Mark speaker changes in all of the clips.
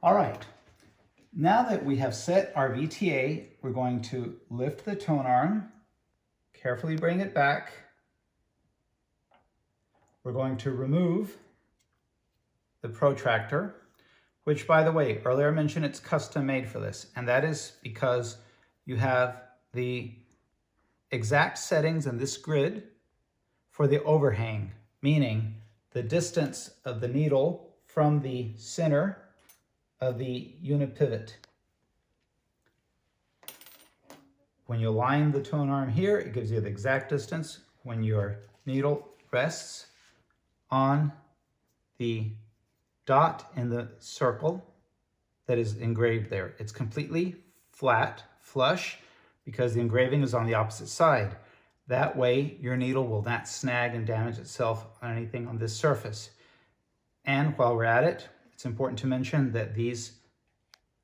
Speaker 1: All right, now that we have set our VTA, we're going to lift the tone arm, carefully bring it back. We're going to remove the protractor, which, by the way, earlier I mentioned it's custom made for this, and that is because you have the exact settings in this grid for the overhang, meaning the distance of the needle from the center of the unit pivot. When you align the tone arm here, it gives you the exact distance when your needle rests on the dot in the circle that is engraved there. It's completely flat, flush, because the engraving is on the opposite side. That way, your needle will not snag and damage itself on anything on this surface. And while we're at it, it's important to mention that these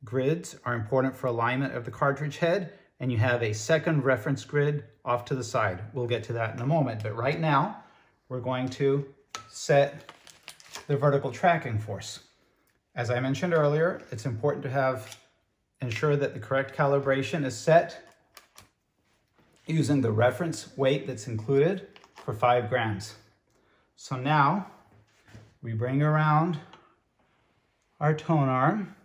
Speaker 1: grids are important for alignment of the cartridge head, and you have a second reference grid off to the side. We'll get to that in a moment, but right now, we're going to set the vertical tracking force. As I mentioned earlier, it's important to ensure that the correct calibration is set using the reference weight that's included for 5 grams. So now we bring around our tone arm.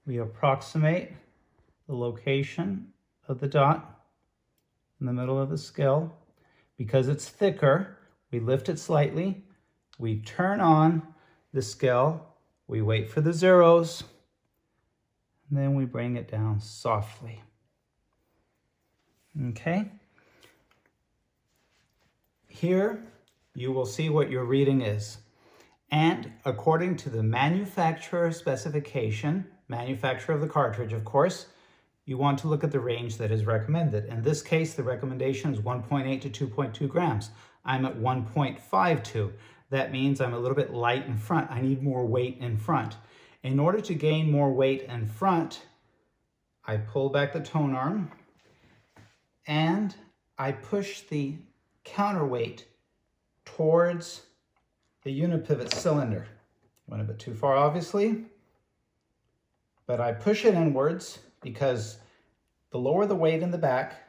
Speaker 1: We approximate the location of the dot in the middle of the scale. Because it's thicker, we lift it slightly, we turn on the scale, we wait for the zeros, and then we bring it down softly. Okay? Here, you will see what your reading is. And according to the manufacturer specification, manufacturer of the cartridge, of course, you want to look at the range that is recommended. In this case, the recommendation is 1.8 to 2.2 grams. I'm at 1.52. That means I'm a little bit light in front. I need more weight in front. In order to gain more weight in front, I pull back the tone arm and I push the counterweight towards the unipivot cylinder. Went a bit too far, obviously, but I push it inwards because the lower the weight in the back,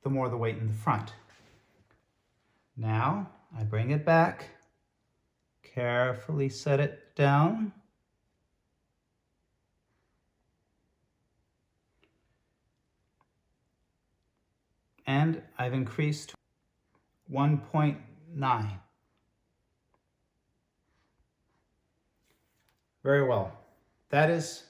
Speaker 1: the more the weight in the front. Now I bring it back, carefully set it down. And I've increased 1.9. Very well. That is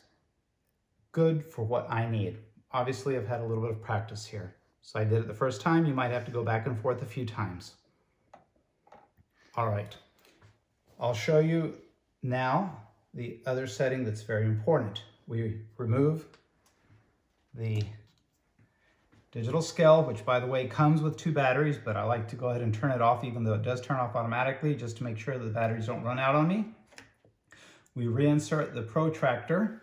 Speaker 1: good for what I need. Obviously, I've had a little bit of practice here. So I did it the first time. You might have to go back and forth a few times. All right. I'll show you now the other setting that's very important. We remove the digital scale, which by the way comes with 2 batteries, but I like to go ahead and turn it off even though it does turn off automatically just to make sure that the batteries don't run out on me. We reinsert the protractor.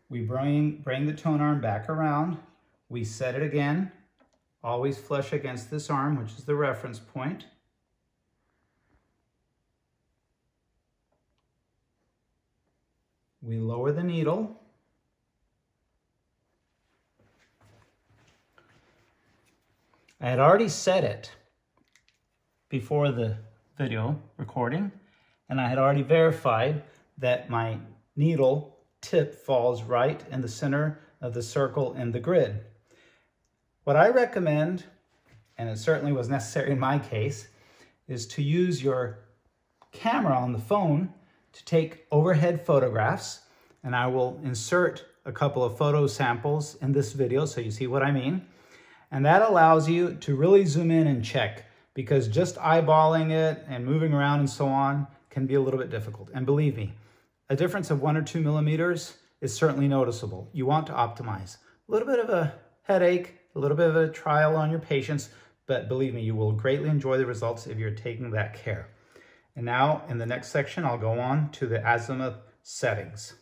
Speaker 1: We bring the tone arm back around. We set it again, always flush against this arm, which is the reference point. We lower the needle. I had already set it before the video recording, and I had already verified that my needle tip falls right in the center of the circle in the grid. What I recommend, and it certainly was necessary in my case, is to use your camera on the phone to take overhead photographs, and I will insert a couple of photo samples in this video so you see what I mean. And that allows you to really zoom in and check, because just eyeballing it and moving around and so on can be a little bit difficult. And believe me, a difference of 1 or 2 millimeters is certainly noticeable. You want to optimize. A little bit of a headache, a little bit of a trial on your patience, but believe me, you will greatly enjoy the results if you're taking that care. And now in the next section, I'll go on to the azimuth settings.